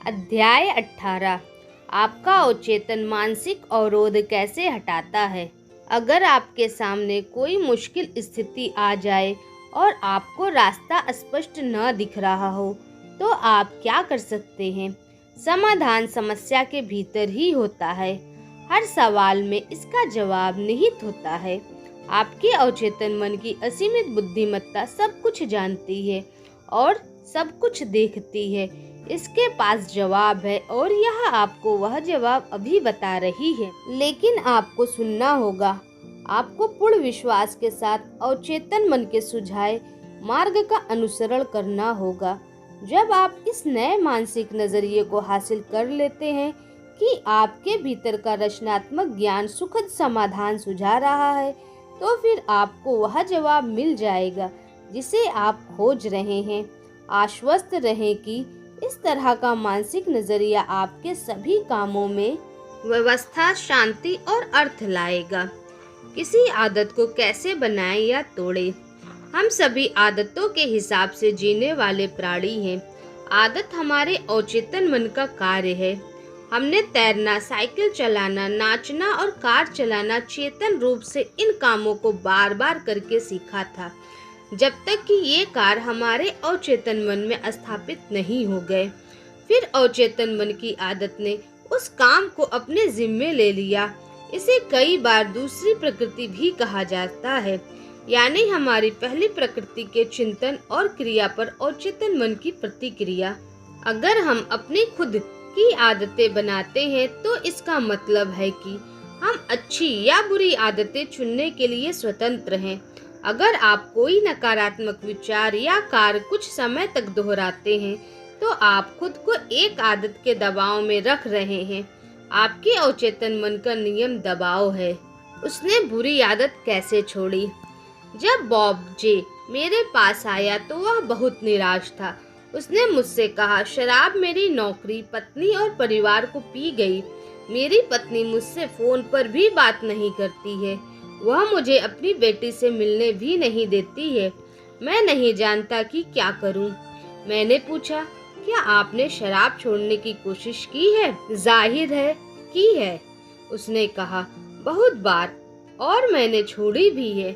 अध्याय 18। आपका अवचेतन मानसिक अवरोध कैसे हटाता है। अगर आपके सामने कोई मुश्किल स्थिति आ जाए और आपको रास्ता स्पष्ट न दिख रहा हो, तो आप क्या कर सकते हैं। समाधान समस्या के भीतर ही होता है। हर सवाल में इसका जवाब निहित होता है। आपके अवचेतन मन की असीमित बुद्धिमत्ता सब कुछ जानती है और सब कुछ देखती है। इसके पास जवाब है और यह आपको वह जवाब अभी बता रही है, लेकिन आपको सुनना होगा। आपको पूर्ण विश्वास के साथ अवचेतन मन के सुझाए मार्ग का अनुसरण करना होगा। जब आप इस नए मानसिक नजरिए को हासिल कर लेते हैं कि आपके भीतर का रचनात्मक ज्ञान सुखद समाधान सुझा रहा है, तो फिर आपको वह जवाब मिल जाएगा जिसे आप खोज रहे हैं। आश्वस्त रहें कि इस तरह का मानसिक नजरिया आपके सभी कामों में व्यवस्था, शांति और अर्थ लाएगा। किसी आदत को कैसे बनाएं या तोड़ें। हम सभी आदतों के हिसाब से जीने वाले प्राणी हैं। आदत हमारे अवचेतन मन का कार्य है। हमने तैरना, साइकिल चलाना, नाचना और कार चलाना चेतन रूप से इन कामों को बार बार करके सीखा था, जब तक कि ये कार हमारे अवचेतन मन में स्थापित नहीं हो गए। फिर अवचेतन मन की आदत ने उस काम को अपने जिम्मे ले लिया। इसे कई बार दूसरी प्रकृति भी कहा जाता है, यानी हमारी पहली प्रकृति के चिंतन और क्रिया पर अवचेतन मन की प्रतिक्रिया। अगर हम अपनी खुद की आदतें बनाते हैं, तो इसका मतलब है कि हम अच्छी या बुरी आदतें चुनने के लिए स्वतंत्र हैं। अगर आप कोई नकारात्मक विचार या कार्य कुछ समय तक दोहराते हैं, तो आप खुद को एक आदत के दबाव में रख रहे हैं। आपके अवचेतन मन का नियम दबाव है। उसने बुरी आदत कैसे छोड़ी। जब बॉब जे मेरे पास आया तो वह बहुत निराश था। उसने मुझसे कहा, शराब मेरी नौकरी, पत्नी और परिवार को पी गई। मेरी पत्नी मुझसे फोन पर भी बात नहीं करती है। वह मुझे अपनी बेटी से मिलने भी नहीं देती है। मैं नहीं जानता कि क्या करूं। मैंने पूछा, क्या आपने शराब छोड़ने की कोशिश की है। जाहिर है की है, उसने कहा, बहुत बार, और मैंने छोड़ी भी है,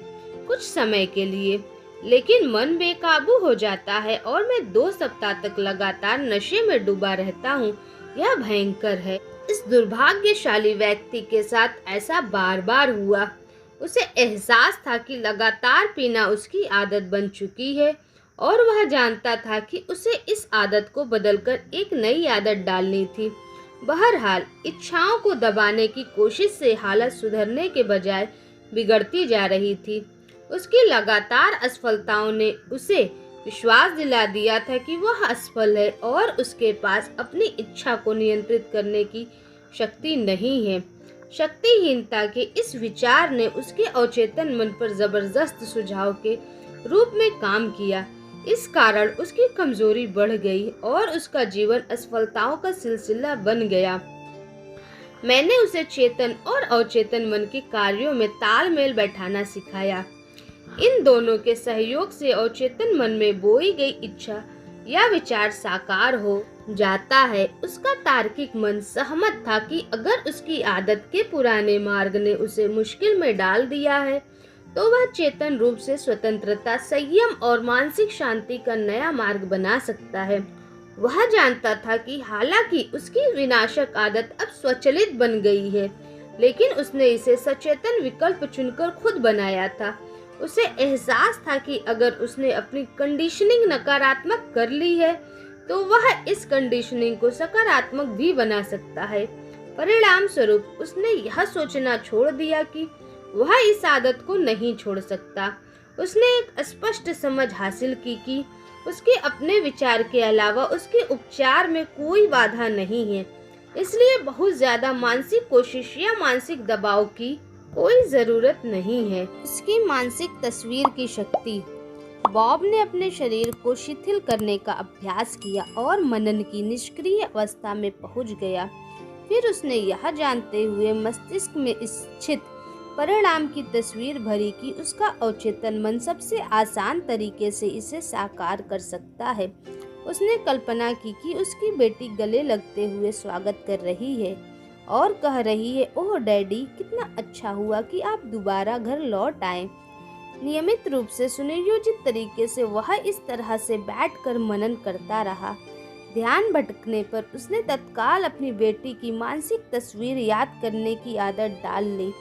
कुछ समय के लिए। लेकिन मन बेकाबू हो जाता है और मैं 2 सप्ताह तक लगातार नशे में डूबा रहता हूँ। यह भयंकर है। इस दुर्भाग्यशाली व्यक्ति के साथ ऐसा बार बार हुआ। उसे एहसास था कि लगातार पीना उसकी आदत बन चुकी है और वह जानता था कि उसे इस आदत को बदलकर एक नई आदत डालनी थी। बहरहाल, इच्छाओं को दबाने की कोशिश से हालत सुधरने के बजाय बिगड़ती जा रही थी। उसकी लगातार असफलताओं ने उसे विश्वास दिला दिया था कि वह असफल है और उसके पास अपनी इच्छा को नियंत्रित करने की शक्ति नहीं है। शक्तिहीनता के इस विचार ने उसके अवचेतन मन पर जबरदस्त सुझाव के रूप में काम किया। इस कारण उसकी कमजोरी बढ़ गई और उसका जीवन असफलताओं का सिलसिला बन गया। मैंने उसे चेतन और अवचेतन मन के कार्यों में तालमेल बैठाना सिखाया। इन दोनों के सहयोग से अवचेतन मन में बोई गई इच्छा या विचार साकार हो जाता है। उसका तार्किक मन सहमत था कि अगर उसकी आदत के पुराने मार्ग ने उसे मुश्किल में डाल दिया है, तो वह चेतन रूप से स्वतंत्रता, संयम और मानसिक शांति का नया मार्ग बना सकता है। वह जानता था कि हालांकि उसकी विनाशक आदत अब स्वचालित बन गई है, लेकिन उसने इसे सचेतन विकल्प चुनकर खुद बनाया था। उसे एहसास था कि अगर उसने अपनी कंडीशनिंग नकारात्मक कर ली है, तो वह इस कंडीशनिंग को सकारात्मक भी बना सकता है। परिणाम स्वरूप उसने यह सोचना छोड़ दिया कि वह इस आदत को नहीं छोड़ सकता। उसने एक स्पष्ट समझ हासिल की कि उसके अपने विचार के अलावा उसके उपचार में कोई बाधा नहीं है, इसलिए बहुत ज्यादा मानसिक कोशिश या मानसिक दबाव की कोई जरूरत नहीं है। इसकी मानसिक तस्वीर की शक्ति। बॉब ने अपने शरीर को शिथिल करने का अभ्यास किया और मनन की निष्क्रिय अवस्था में पहुंच गया। फिर उसने यह जानते हुए मस्तिष्क में इच्छित परिणाम की तस्वीर भरी कि उसका अवचेतन मन सबसे आसान तरीके से इसे साकार कर सकता है। उसने कल्पना की कि उसकी बेटी गले लगते हुए स्वागत कर रही है और कह रही है, ओह डैडी, कितना अच्छा हुआ कि आप दोबारा घर लौट आए। नियमित रूप से सुनियोजित तरीके से वह इस तरह से बैठकर मनन करता रहा। ध्यान भटकने पर उसने तत्काल अपनी बेटी की मानसिक तस्वीर याद करने की आदत डाल ली,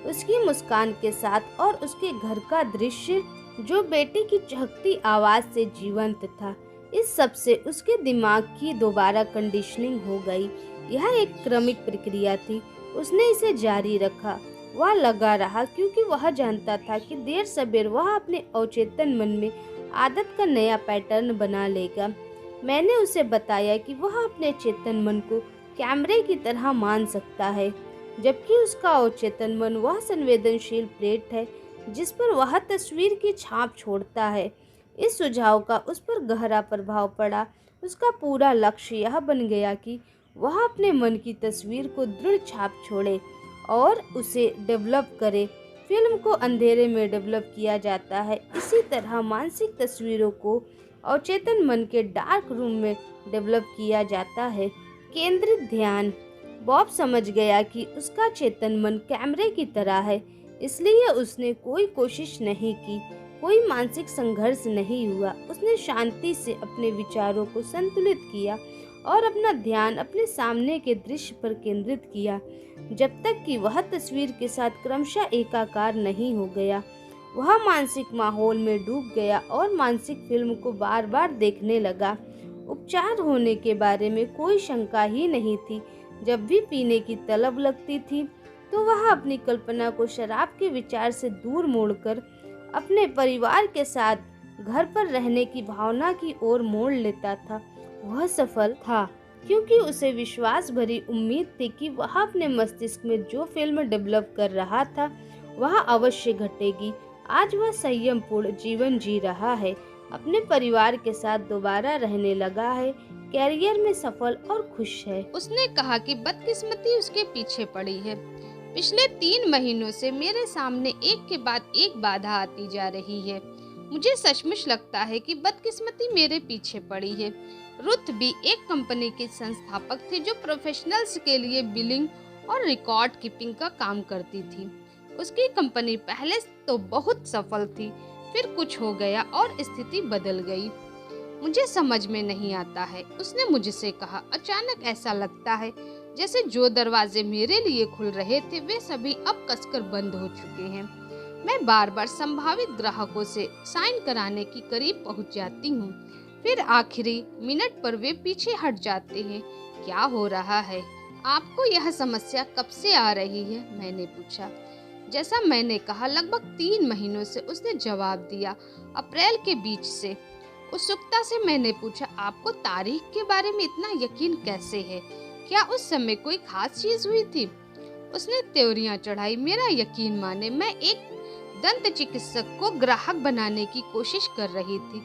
उसकी मुस्कान के साथ और उसके घर का दृश्य जो बेटी की चहकती आवाज से जीवंत था। इस सब से उसके दिमाग की दोबारा कंडीशनिंग हो गई। यह एक क्रमिक प्रक्रिया थी। उसने इसे जारी रखा, वह लगा रहा, क्योंकि वह जानता था कि देर सबेर वह अपने अवचेतन मन में आदत का नया पैटर्न बना लेगा। मैंने उसे बताया कि वह अपने चेतन मन को कैमरे की तरह मान सकता है, जबकि उसका अवचेतन मन वह संवेदनशील प्लेट है जिस पर वह तस्वीर की छाप छोड़ता है। इस सुझाव का उस पर गहरा प्रभाव पड़ा। उसका पूरा लक्ष्य यह बन गया कि वह अपने मन की तस्वीर को दृढ़ छाप छोड़े और उसे डेवलप करे। फिल्म को अंधेरे में डेवलप किया जाता है, इसी तरह मानसिक तस्वीरों को अवचेतन मन के डार्क रूम में डेवलप किया जाता है। केंद्रित ध्यान। बॉब समझ गया कि उसका चेतन मन कैमरे की तरह है, इसलिए उसने कोई कोशिश नहीं की, कोई मानसिक संघर्ष नहीं हुआ। उसने शांति से अपने विचारों को संतुलित किया और अपना ध्यान अपने सामने के दृश्य पर केंद्रित किया, जब तक कि वह तस्वीर के साथ क्रमशः एकाकार नहीं हो गया। वह मानसिक माहौल में डूब गया और मानसिक फिल्म को बार बार देखने लगा। उपचार होने के बारे में कोई शंका ही नहीं थी। जब भी पीने की तलब लगती थी तो वह अपनी कल्पना को शराब के विचार से दूर मोड़कर अपने परिवार के साथ घर पर रहने की भावना की ओर मोड़ लेता था। वह सफल था क्योंकि उसे विश्वास भरी उम्मीद थी कि वह अपने मस्तिष्क में जो फिल्म डेवलप कर रहा था वह अवश्य घटेगी। आज वह संयमपूर्ण जीवन जी रहा है, अपने परिवार के साथ दोबारा रहने लगा है, कैरियर में सफल और खुश है। उसने कहा कि बदकिस्मती उसके पीछे पड़ी है। पिछले 3 महीनों से मेरे सामने एक के बाद एक बाधा आती जा रही है। मुझे सचमुच लगता है कि बदकिस्मती मेरे पीछे पड़ी है। रुथ भी एक कंपनी की संस्थापक थी जो प्रोफेशनल्स के लिए बिलिंग और रिकॉर्ड कीपिंग का काम करती थी। उसकी कंपनी पहले तो बहुत सफल थी, फिर कुछ हो गया और स्थिति बदल गई। मुझे समझ में नहीं आता है, उसने मुझसे कहा। अचानक ऐसा लगता है जैसे जो दरवाजे मेरे लिए खुल रहे थे वे सभी अब कसकर बंद हो चुके हैं। मैं बार बार संभावित ग्राहकों से साइन कराने की करीब पहुंच जाती हूँ, फिर आखिरी मिनट पर वे पीछे हट जाते हैं। क्या हो रहा है? आपको यह समस्या कब से आ रही है? मैंने पूछा। जैसा मैंने कहा, लगभग 3 महीनों से, उसने जवाब दिया। अप्रैल के बीच से। उत्सुकता से मैंने पूछा, आपको तारीख के बारे में इतना यकीन कैसे है? क्या उस समय कोई खास चीज हुई थी? उसने त्योरियां चढ़ाई। मेरा यकीन माने, मैं एक दंत चिकित्सक को ग्राहक बनाने की कोशिश कर रही थी।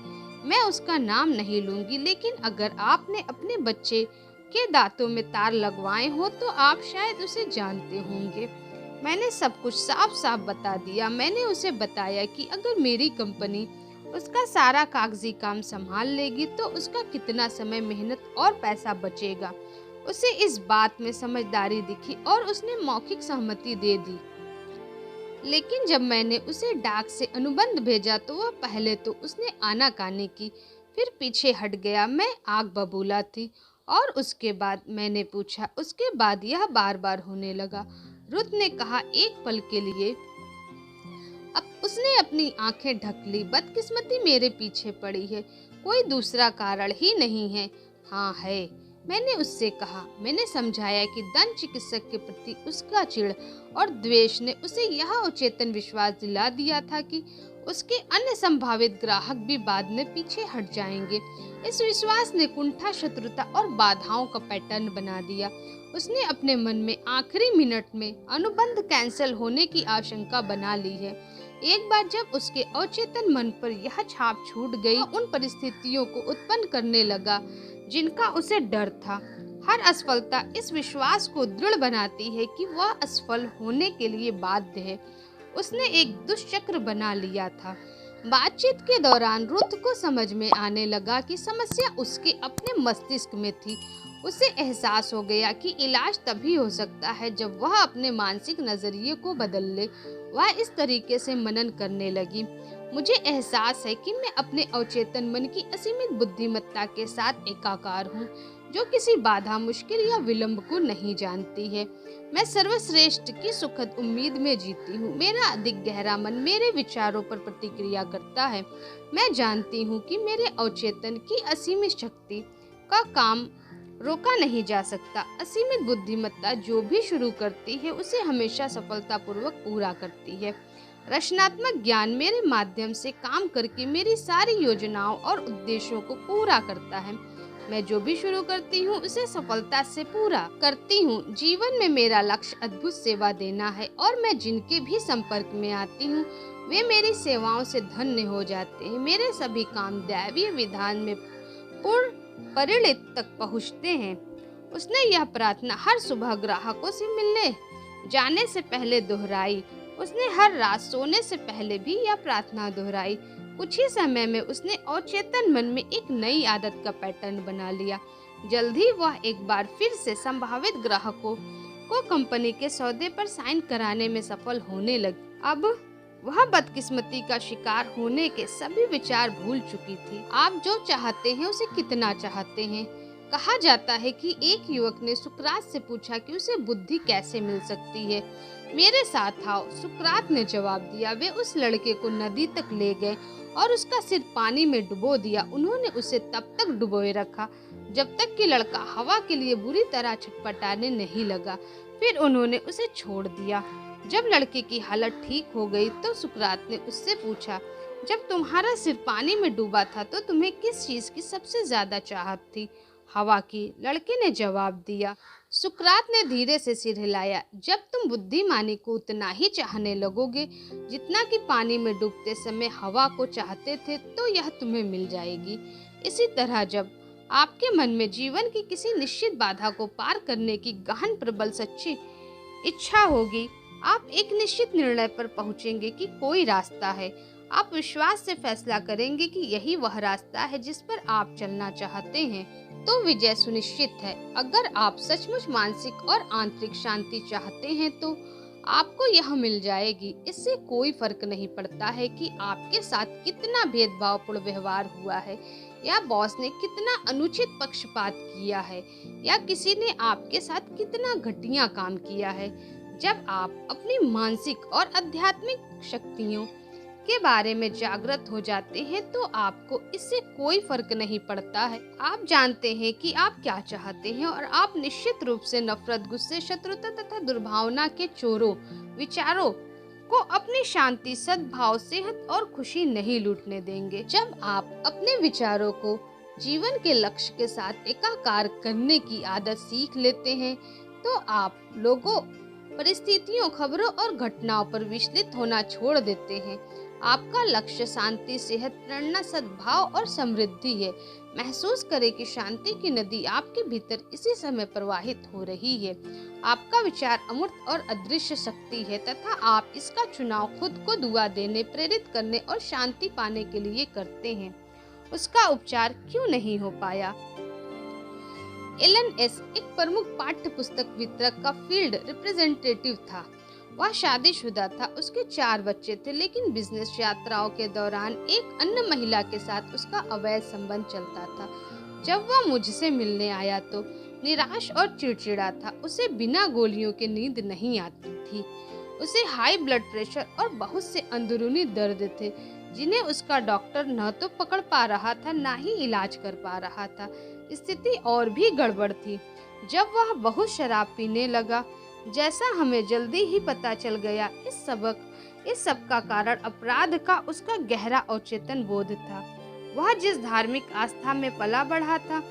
मैं उसका नाम नहीं लूंगी, लेकिन अगर आपने अपने बच्चे के दांतों में तार लगवाए हो तो आप शायद उसे जानते होंगे। मैंने सब कुछ साफ साफ बता दिया। मैंने उसे बताया कि अगर मेरी कंपनी उसका सारा कागजी काम संभाल लेगी तो उसका कितना समय, मेहनत और पैसा बचेगा। उसे इस बात में समझदारी दिखी और उसने मौखिक सहमति दे दी। लेकिन जब मैंने उसे डाक से अनुबंध भेजा तो वह पहले तो उसने आनाकानी की, फिर पीछे हट गया। मैं आग बबूला थी। और उसके बाद? मैंने पूछा। उसके बाद यह बार बार होने लगा, रुथ ने कहा एक पल के लिए। अब उसने अपनी आंखें ढक ली। बदकिस्मती मेरे पीछे पड़ी है, कोई दूसरा कारण ही नहीं है। हाँ है, मैंने उससे कहा। मैंने समझाया कि दंत चिकित्सक के प्रति उसका चिढ़ और द्वेष ने उसे यह अचेतन विश्वास दिला दिया था कि उसके अन्य संभावित ग्राहक भी बाद में पीछे हट जाएंगे। इस विश्वास ने कुंठा, शत्रुता और बाधाओं का पैटर्न बना दिया। उसने अपने मन में आखिरी मिनट में अनुबंध कैंसिल होने की आशंका बना ली है। एक बार जब उसके अचेतन मन पर यह छाप छूट गई, उन परिस्थितियों को उत्पन्न करने लगा जिनका उसे डर था। हर असफलता इस विश्वास को दृढ़ बनाती है कि वह असफल होने के लिए बाध्य है। उसने एक दुष्चक्र बना लिया था बातचीत के दौरान रुथ को समझ में आने लगा कि समस्या उसके अपने मस्तिष्क में थी। उसे एहसास हो गया कि इलाज तभी हो सकता है जब वह अपने मानसिक नजरिए को बदल ले। वह इस तरीके से मनन करने लगी। मुझे एहसास है कि मैं अपने अवचेतन मन की असीमित बुद्धिमत्ता के साथ एकाकार हूँ, जो किसी बाधा, मुश्किल या विलंब को नहीं जानती है। मैं सर्वश्रेष्ठ की सुखद उम्मीद में जीती हूँ। मेरा अधिक गहरा मन मेरे विचारों पर प्रतिक्रिया करता है। मैं जानती हूँ कि मेरे अवचेतन की असीमित शक्ति का काम रोका नहीं जा सकता। असीमित बुद्धिमत्ता जो भी शुरू करती है उसे हमेशा सफलतापूर्वक पूरा करती है। रचनात्मक ज्ञान मेरे माध्यम से काम करके मेरी सारी योजनाओं और उद्देश्यों को पूरा करता है। मैं जो भी शुरू करती हूँ उसे सफलता से पूरा करती हूँ। जीवन में मेरा लक्ष्य अद्भुत सेवा देना है और मैं जिनके भी संपर्क में आती हूँ वे मेरी सेवाओं से धन्य हो जाते हैं। मेरे सभी काम दैवीय विधान में पूर्ण परिणत तक पहुँचते हैं। उसने यह प्रार्थना हर सुबह ग्राहकों से मिलने जाने से पहले दोहराई। उसने हर रात सोने से पहले भी यह प्रार्थना दोहराई। कुछ ही समय में उसने अवचेतन मन में एक नई आदत का पैटर्न बना लिया। जल्द ही वह एक बार फिर से संभावित ग्राहकों को कंपनी के सौदे पर साइन कराने में सफल होने लगी। अब वह बदकिस्मती का शिकार होने के सभी विचार भूल चुकी थी। आप जो चाहते हैं उसे कितना चाहते हैं। कहा जाता है कि एक युवक ने सुकरात से पूछा कि उसे बुद्धि कैसे मिल सकती है। मेरे साथ आओ, सुकरात ने जवाब दिया। वे उस लड़के को नदी तक ले गए और उसका सिर पानी में डुबो दिया। उन्होंने उसे तब तक डुबोए रखा जब तक कि लड़का हवा के लिए बुरी तरह छटपटाने नहीं लगा। फिर उन्होंने उसे छोड़ दिया। जब लड़के की हालत ठीक हो गई तो सुकरात ने उससे पूछा, जब तुम्हारा सिर पानी में डूबा था तो तुम्हें किस चीज की सबसे ज्यादा चाहत थी? हवा की, लड़के ने जवाब दिया। सुकरात ने धीरे से सिर हिलाया। जब तुम बुद्धिमानी को उतना ही चाहने लगोगे जितना कि पानी में डूबते समय हवा को चाहते थे तो यह तुम्हें मिल जाएगी। इसी तरह जब आपके मन में जीवन की किसी निश्चित बाधा को पार करने की गहन प्रबल सच्ची इच्छा होगी, आप एक निश्चित निर्णय पर पहुंचेंगे कि कोई रास्ता है। आप विश्वास से फैसला करेंगे कि यही वह रास्ता है जिस पर आप चलना चाहते हैं, तो विजय सुनिश्चित है। अगर आप सचमुच मानसिक और आंतरिक शांति चाहते हैं तो आपको यह मिल जाएगी। इससे कोई फर्क नहीं पड़ता है कि आपके साथ कितना भेदभावपूर्ण व्यवहार हुआ है, या बॉस ने कितना अनुचित पक्षपात किया है, या किसी ने आपके साथ कितना घटिया काम किया है। जब आप अपनी मानसिक और आध्यात्मिक शक्तियों के बारे में जागृत हो जाते हैं तो आपको इससे कोई फर्क नहीं पड़ता है। आप जानते हैं कि आप क्या चाहते हैं और आप निश्चित रूप से नफरत, गुस्से, शत्रुता तथा दुर्भावना के चोरों विचारों को अपनी शांति, सद्भाव, सेहत और खुशी नहीं लूटने देंगे। जब आप अपने विचारों को जीवन के लक्ष्य के साथ एकाकार करने की आदत सीख लेते हैं तो आप लोगों, परिस्थितियों, खबरों और घटनाओं पर विचलित होना छोड़ देते हैं। आपका लक्ष्य शांति, सेहत, प्रेरणा, सद्भाव और समृद्धि है। महसूस करें कि शांति की नदी आपके भीतर इसी समय प्रवाहित हो रही है। आपका विचार अमूर्त और अदृश्य शक्ति है तथा आप इसका चुनाव खुद को दुआ देने, प्रेरित करने और शांति पाने के लिए करते हैं। उसका उपचार क्यों नहीं हो पाया? एलन एस एक प्रमुख पाठ्य पुस्तक वितरक का फील्ड रिप्रेजेंटेटिव था। वह शादीशुदा था, उसके 4 बच्चे थे, लेकिन बिजनेस यात्राओं के दौरान एक अन्य महिला के साथ उसका अवैध संबंध चलता था। जब वह मुझसे मिलने आया तो निराश और चिड़चिड़ा था। उसे बिना गोलियों के नींद नहीं आती थी। उसे हाई ब्लड प्रेशर और बहुत से अंदरूनी दर्द थे जिन्हें उसका डॉक्टर न तो पकड़ पा रहा था न ही इलाज कर पा रहा था। स्थिति और भी गड़बड़ थी जब वह बहुत शराब पीने लगा। जैसा हमें जल्दी ही पता चल गया, इस सब का कारण अपराध का उसका गहरा अवचेतन बोध था। वह जिस धार्मिक आस्था में पला बढ़ा था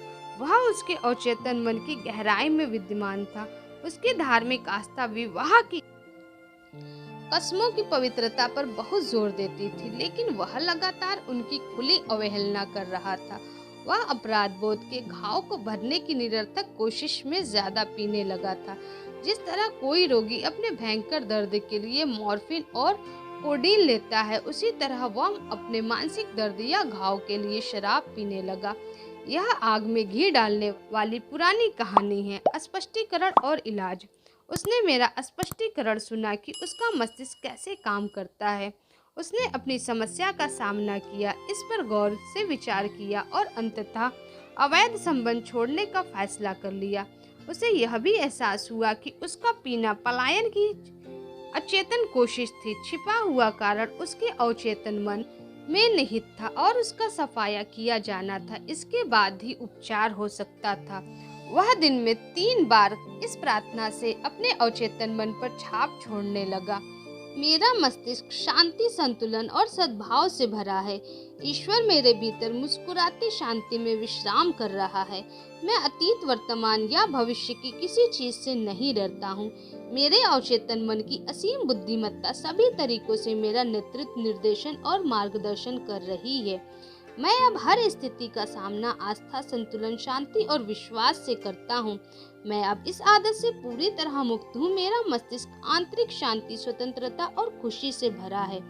वह उसके अवचेतन मन की गहराई में विद्यमान था। उसकी धार्मिक आस्था विवाह की कस्मों की पवित्रता पर बहुत जोर देती थी, लेकिन वह लगातार उनकी खुली अवहेलना कर रहा था। वह अपराध बोध के घाव को भरने की निरर्थक कोशिश में ज्यादा पीने लगा था। जिस तरह कोई रोगी अपने भयंकर दर्द के लिए मॉर्फिन और कोडीन लेता है, उसी तरह वह अपने मानसिक दर्द या घाव के लिए शराब पीने लगा। यह आग में घी डालने वाली पुरानी कहानी है। स्पष्टीकरण और इलाज। उसने मेरा स्पष्टीकरण सुना कि उसका मस्तिष्क कैसे काम करता है। उसने अपनी समस्या का सामना किया, इस पर गौर से विचार किया और अंततः अवैध संबंध छोड़ने का फैसला कर लिया। उसे यह भी एहसास हुआ कि उसका पीना पलायन की अचेतन कोशिश थी। छिपा हुआ कारण उसके अवचेतन मन में निहित था और उसका सफाया किया जाना था। इसके बाद ही उपचार हो सकता था। वह दिन में 3 बार इस प्रार्थना से अपने अवचेतन मन पर छाप छोड़ने लगा। मेरा मस्तिष्क शांति, संतुलन और सद्भाव से भरा है। ईश्वर मेरे भीतर मुस्कुराती शांति में विश्राम कर रहा है। मैं अतीत, वर्तमान या भविष्य की किसी चीज से नहीं डरता हूँ। मेरे अवचेतन मन की असीम बुद्धिमत्ता सभी तरीकों से मेरा नेतृत्व, निर्देशन और मार्गदर्शन कर रही है। मैं अब हर स्थिति का सामना आस्था, संतुलन, शांति और विश्वास से करता हूँ। मैं अब इस आदत से पूरी तरह मुक्त हूँ। मेरा मस्तिष्क आंतरिक शांति, स्वतंत्रता और खुशी से भरा है।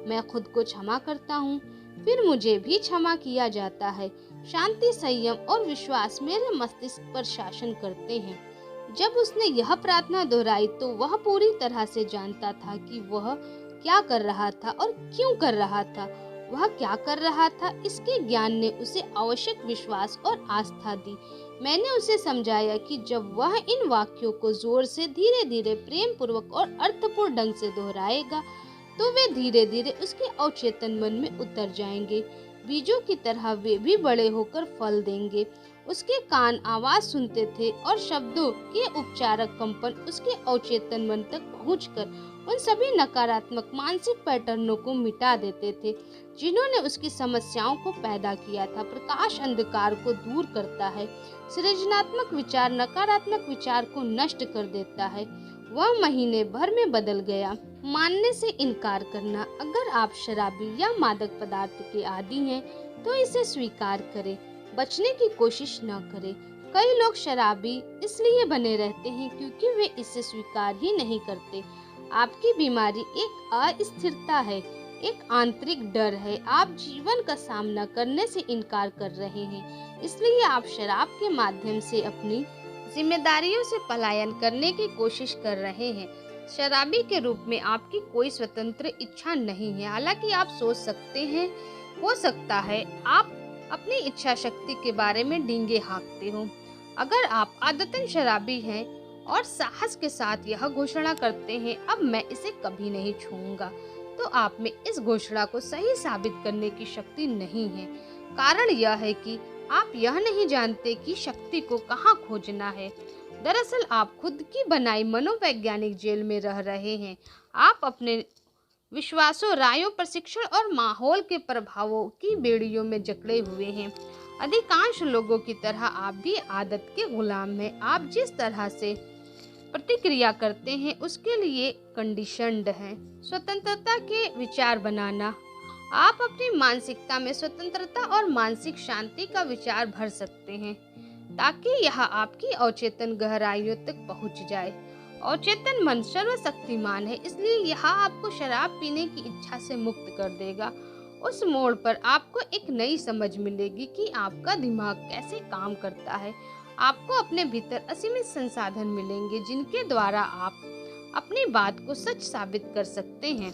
मैं खुद को क्षमा करता हूँ, फिर मुझे भी क्षमा किया जाता है। शांति, संयम और विश्वास मेरे मस्तिष्क पर शासन करते हैं। जब उसने यह प्रार्थना दोहराई तो वह पूरी तरह से जानता था कि वह क्या कर रहा था और क्यों कर रहा था। वह क्या कर रहा था, इसके ज्ञान ने उसे आवश्यक विश्वास और आस्था दी। मैंने उसे समझाया कि जब वह इन वाक्यों को जोर से, धीरे धीरे, प्रेम पूर्वक और अर्थपूर्ण ढंग से दोहराएगा तो वे धीरे धीरे उसके अवचेतन मन में उतर जाएंगे। बीजों की तरह वे भी बड़े होकर फल देंगे। उसके कान आवाज सुनते थे और शब्दों के उपचारक कंपन उसके अवचेतन मन तक पहुंचकर उन सभी नकारात्मक मानसिक पैटर्नों को मिटा देते थे जिन्होंने उसकी समस्याओं को पैदा किया था। प्रकाश अंधकार को दूर करता है। सृजनात्मक विचार नकारात्मक विचार को नष्ट कर देता है। वह महीने भर में बदल गया। मानने से इनकार करना। अगर आप शराबी या मादक पदार्थ के आदी हैं तो इसे स्वीकार करें, बचने की कोशिश न करें। कई लोग शराबी इसलिए बने रहते हैं क्योंकि वे इसे स्वीकार ही नहीं करते। आपकी बीमारी एक अस्थिरता है, एक आंतरिक डर है। आप जीवन का सामना करने से इनकार कर रहे हैं, इसलिए आप शराब के माध्यम से अपनी जिम्मेदारियों से पलायन करने की कोशिश कर रहे हैं। शराबी के रूप में आपकी कोई स्वतंत्र इच्छा नहीं है। हालांकि आप सोच सकते हैं, हो सकता है आप अपनी इच्छा शक्ति के बारे में डींगे हाँकते हो। अगर आप आदतन शराबी हैं और साहस के साथ यह घोषणा करते हैं, अब मैं इसे कभी नहीं छूऊंगा, तो आप में इस घोषणा को सही साबित करने की शक्ति नहीं है। कारण यह है कि आप यह नहीं जानते कि शक्ति को कहाँ खोजना है। दरअसल आप खुद की बनाई मनोवैज्ञानिक जेल में रह रहे हैं। आप अपने विश्वासों, रायों, प्रशिक्षण और माहौल के प्रभावों की बेड़ियों में जकड़े हुए हैं। अधिकांश लोगों की तरह आप भी आदत के गुलाम हैं। आप जिस तरह से प्रतिक्रिया करते हैं उसके लिए कंडीशन्ड हैं। स्वतंत्रता के विचार बनाना। आप अपनी मानसिकता में स्वतंत्रता और मानसिक शांति का विचार भर सकते हैं ताकि यह आपकी अवचेतन गहराइयों तक पहुंच जाए। अवचेतन मन सर्वशक्तिमान है, इसलिए यह आपको शराब पीने की इच्छा से मुक्त कर देगा। उस मोड़ पर आपको एक नई समझ मिलेगी कि आपका दिमाग कैसे काम करता है। आपको अपने भीतर असीमित संसाधन मिलेंगे जिनके द्वारा आप अपनी बात को सच साबित कर सकते हैं।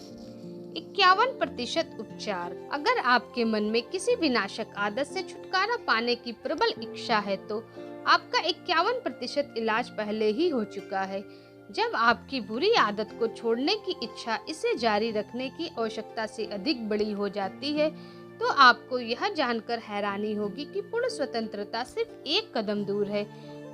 51% उपचार। अगर आपके मन में किसी विनाशक आदत से छुटकारा पाने की प्रबल इच्छा है तो आपका 51% इलाज पहले ही हो चुका है। जब आपकी बुरी आदत को छोड़ने की इच्छा इसे जारी रखने की आवश्यकता से अधिक बड़ी हो जाती है तो आपको यह जानकर हैरानी होगी कि पूर्ण स्वतंत्रता सिर्फ एक कदम दूर है।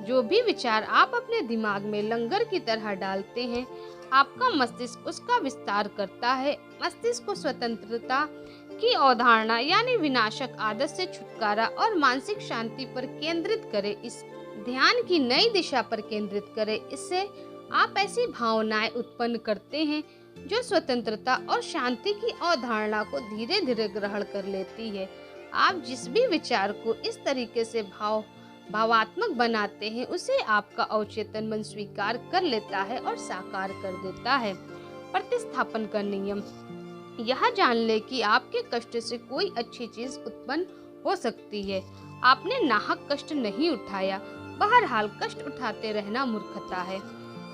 जो भी विचार आप अपने दिमाग में लंगर की तरह डालते हैं, आपका मस्तिष्क उसका विस्तार करता है। मस्तिष्क को स्वतंत्रता की अवधारणा यानी विनाशक आदत से छुटकारा और मानसिक शांति पर केंद्रित करें। इस ध्यान की नई दिशा पर केंद्रित करें। इससे आप ऐसी भावनाएं उत्पन्न करते हैं जो स्वतंत्रता और शांति की अवधारणा को धीरे धीरे ग्रहण कर लेती है। आप जिस भी विचार को इस तरीके से भावात्मक बनाते हैं उसे आपका अवचेतन मन स्वीकार कर लेता है और साकार कर देता है। प्रतिस्थापन का नियम। यह जान ले कि आपके कष्ट से कोई अच्छी चीज उत्पन्न हो सकती है। आपने नाहक कष्ट नहीं उठाया, बहरहाल कष्ट उठाते रहना मूर्खता है।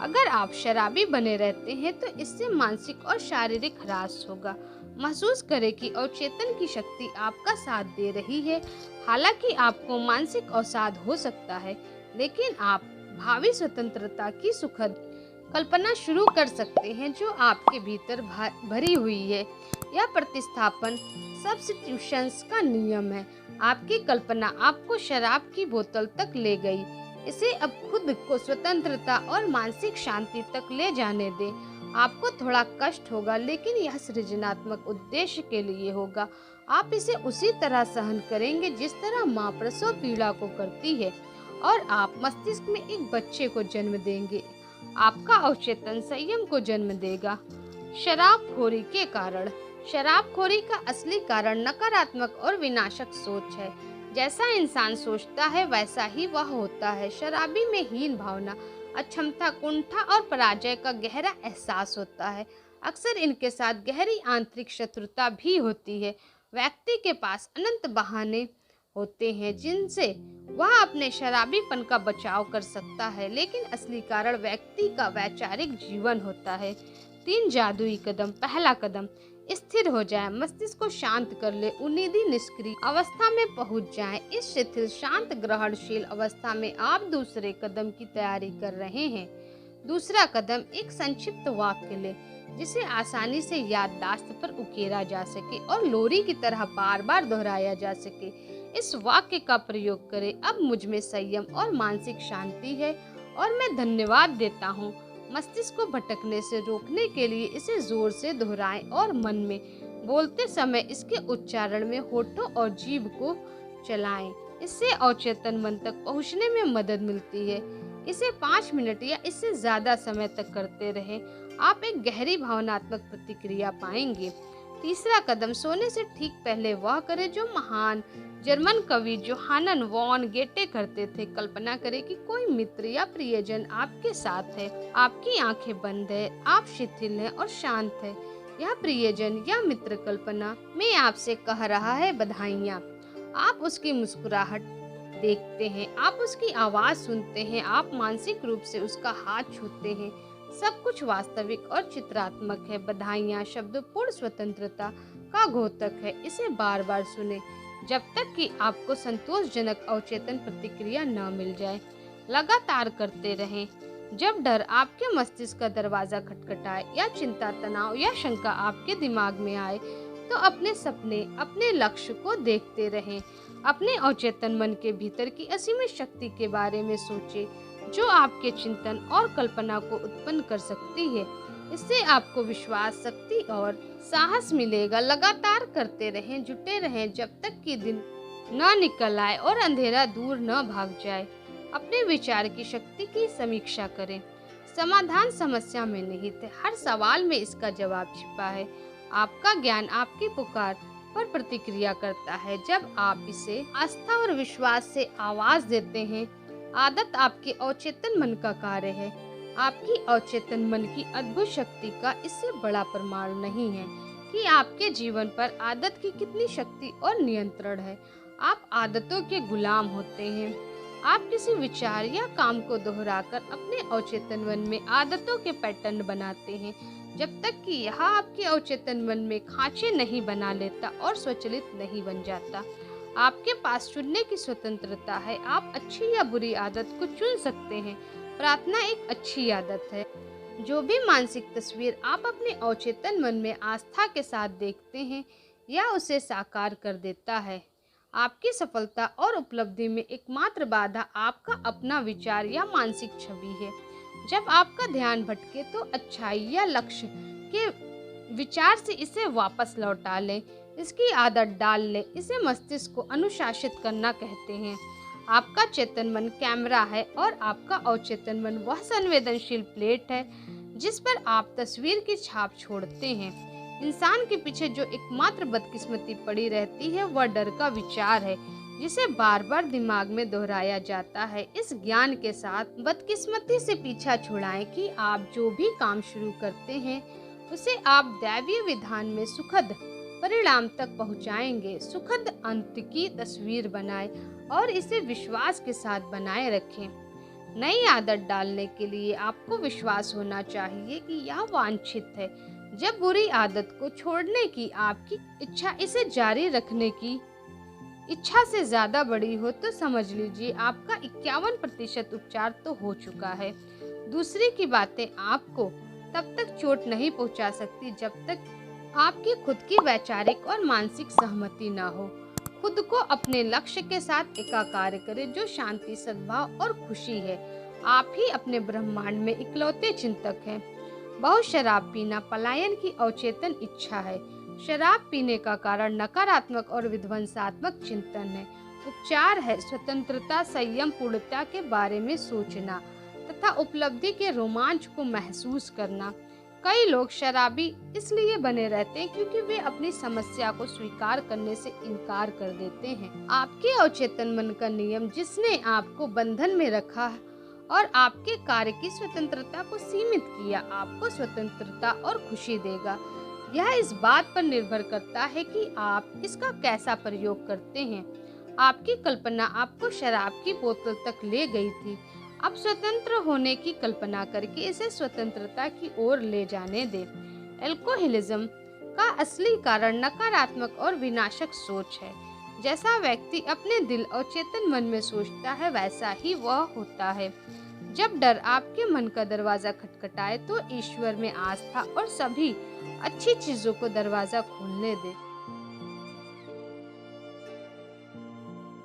अगर आप शराबी बने रहते हैं तो इससे मानसिक और शारीरिक ह्रास होगा। महसूस करें कि अवचेतन की शक्ति आपका साथ दे रही है। हालांकि आपको मानसिक अवसाद हो सकता है, लेकिन आप भावी स्वतंत्रता की सुखद कल्पना शुरू कर सकते हैं जो आपके भीतर भरी हुई है। यह प्रतिस्थापन सब्स्टिट्यूशंस का नियम है। आपकी कल्पना आपको शराब की बोतल तक ले गई। इसे अब खुद को स्वतंत्रता और मानसिक शांति तक ले जाने दें। आपको थोड़ा कष्ट होगा, लेकिन यह सृजनात्मक उद्देश्य के लिए होगा। आप इसे उसी तरह सहन करेंगे जिस तरह माँ प्रसव पीड़ा को करती है, और आप मस्तिष्क में एक बच्चे को जन्म देंगे। आपका अवचेतन संयम को जन्म देगा। शराबखोरी के कारण। शराबखोरी का असली कारण नकारात्मक और विनाशक सोच है। जैसा इंसान सोचता है वैसा ही वह होता है। शराबी में हीन भावना, अक्षमता, कुंठा और पराजय का गहरा एहसास होता है। अक्सर इनके साथ गहरी आंतरिक शत्रुता भी होती है। व्यक्ति के पास अनंत बहाने होते हैं जिनसे वह अपने शराबीपन का बचाव कर सकता है, लेकिन असली कारण व्यक्ति का वैचारिक जीवन होता है। 3 जादुई कदम। पहला कदम, स्थिर हो जाए, मस्तिष्क को शांत कर ले, उन्नीदी निष्क्रिय अवस्था में पहुंच जाए। इस शिथिल शांत ग्रहणशील अवस्था में आप दूसरे कदम की तैयारी कर रहे हैं। दूसरा कदम, एक संक्षिप्त वाक्य ले जिसे आसानी से याददाश्त पर उकेरा जा सके और लोरी की तरह बार बार दोहराया जा सके। इस वाक्य का प्रयोग करें, अब मुझ में संयम और मानसिक शांति है और मैं धन्यवाद देता हूँ। मस्तिष्क को भटकने से रोकने के लिए इसे जोर से दोहराएं और मन में बोलते समय इसके उच्चारण में होठों और जीभ को चलाएं। इससे अवचेतन मन तक पहुँचने में मदद मिलती है। इसे 5 मिनट या इससे ज्यादा समय तक करते रहें। आप एक गहरी भावनात्मक प्रतिक्रिया पाएंगे। तीसरा कदम, सोने से ठीक पहले वह करें जो महान जर्मन कवि जोहानन वॉन गेटे करते थे। कल्पना करें कि कोई मित्र या प्रियजन आपके साथ है। आपकी आंखें बंद है, आप शिथिल हैं और शांत है। यह प्रियजन या मित्र कल्पना में आपसे कह रहा है बधाइयाँ। आप उसकी मुस्कुराहट देखते हैं, आप उसकी आवाज सुनते हैं, आप मानसिक रूप से उसका हाथ छूते हैं। सब कुछ वास्तविक और चित्रात्मक है। बधाइयाँ शब्द पूर्ण स्वतंत्रता का घोतक है। इसे बार बार सुने जब तक कि आपको संतोषजनक अवचेतन प्रतिक्रिया न मिल जाए। लगातार करते रहें। जब डर आपके मस्तिष्क का दरवाजा खटखटाए या चिंता, तनाव या शंका आपके दिमाग में आए तो अपने सपने, अपने लक्ष्य को देखते रहें। अपने अवचेतन मन के भीतर की असीमित शक्ति के बारे में सोचें जो आपके चिंतन और कल्पना को उत्पन्न कर सकती है। इससे आपको विश्वास, शक्ति और साहस मिलेगा। लगातार करते रहें, जुटे रहें जब तक कि दिन न निकल आए और अंधेरा दूर न भाग जाए। अपने विचार की शक्ति की समीक्षा करें। समाधान समस्या में निहित है, हर सवाल में इसका जवाब छिपा है। आपका ज्ञान आपकी पुकार पर प्रतिक्रिया करता है जब आप इसे आस्था और विश्वास से आवाज देते हैं। आदत आपके अवचेतन मन का कार्य है। आपकी अवचेतन मन की अद्भुत शक्ति का इससे बड़ा प्रमाण नहीं है कि आपके जीवन पर आदत की कितनी शक्ति और नियंत्रण है। आप आदतों के गुलाम होते हैं। आप किसी विचार या काम को दोहराकर अपने अवचेतन मन में आदतों के पैटर्न बनाते हैं जब तक कि यह आपके अवचेतन मन में खांचे नहीं बना लेता और स्वचालित नहीं बन जाता। आपके पास चुनने की स्वतंत्रता है। आप अच्छी या बुरी आदत को चुन सकते हैं। प्रार्थना एक अच्छी आदत है। जो भी मानसिक तस्वीर आप अपने अवचेतन मन में आस्था के साथ देखते हैं या उसे साकार कर देता है। आपकी सफलता और उपलब्धि में एकमात्र बाधा आपका अपना विचार या मानसिक छवि है। जब आपका ध्यान भटके तो अच्छाई या लक्ष्य के विचार से इसे वापस लौटा लें। इसकी आदत डाल लें। इसे मस्तिष्क को अनुशासित करना कहते हैं। आपका चेतन मन कैमरा है और आपका अवचेतन मन वह संवेदनशील प्लेट है जिस पर आप तस्वीर की छाप छोड़ते हैं। इंसान के पीछे जो एकमात्र बदकिस्मती पड़ी रहती है वह डर का विचार है जिसे बार बार दिमाग में दोहराया जाता है। इस ज्ञान के साथ बदकिस्मती से पीछा छुड़ाएं कि आप जो भी काम शुरू करते हैं उसे आप दैवीय विधान में सुखद परिणाम तक पहुंचाएंगे। सुखद अंत की तस्वीर बनाएं और इसे विश्वास के साथ बनाए रखें। नई आदत डालने के लिए आपको विश्वास होना चाहिए कि यह वांछित है। जब बुरी आदत को छोड़ने की आपकी इच्छा इसे जारी रखने की इच्छा से ज्यादा बड़ी हो तो समझ लीजिए आपका 51% उपचार तो हो चुका है। दूसरे की बातें आपको तब तक चोट नहीं पहुंचा सकती जब तक आपकी खुद की वैचारिक और मानसिक सहमति ना हो। खुद को अपने लक्ष्य के साथ एकाकार करें जो शांति, सद्भाव और खुशी है। आप ही अपने ब्रह्मांड में इकलौते चिंतक हैं। बहुत शराब पीना पलायन की अवचेतन इच्छा है। शराब पीने का कारण नकारात्मक और विध्वंसात्मक चिंतन है। उपचार है स्वतंत्रता, संयम, पूर्णता के बारे में सोचना तथा उपलब्धि के रोमांच को महसूस करना। कई लोग शराबी इसलिए बने रहते हैं क्योंकि वे अपनी समस्या को स्वीकार करने से इनकार कर देते हैं। आपके अवचेतन मन का नियम जिसने आपको बंधन में रखा और आपके कार्य की स्वतंत्रता को सीमित किया, आपको स्वतंत्रता और खुशी देगा। यह इस बात पर निर्भर करता है कि आप इसका कैसा प्रयोग करते हैं। आपकी कल्पना आपको शराब की बोतल तक ले गई थी। अब स्वतंत्र होने की कल्पना करके इसे स्वतंत्रता की ओर ले जाने दें। एल्कोहलिज्म का असली कारण नकारात्मक और विनाशक सोच है। जैसा व्यक्ति अपने दिल और चेतन मन में सोचता है वैसा ही वह होता है। जब डर आपके मन का दरवाजा खटखटाए तो ईश्वर में आस्था और सभी अच्छी चीजों को दरवाजा खोलने दें।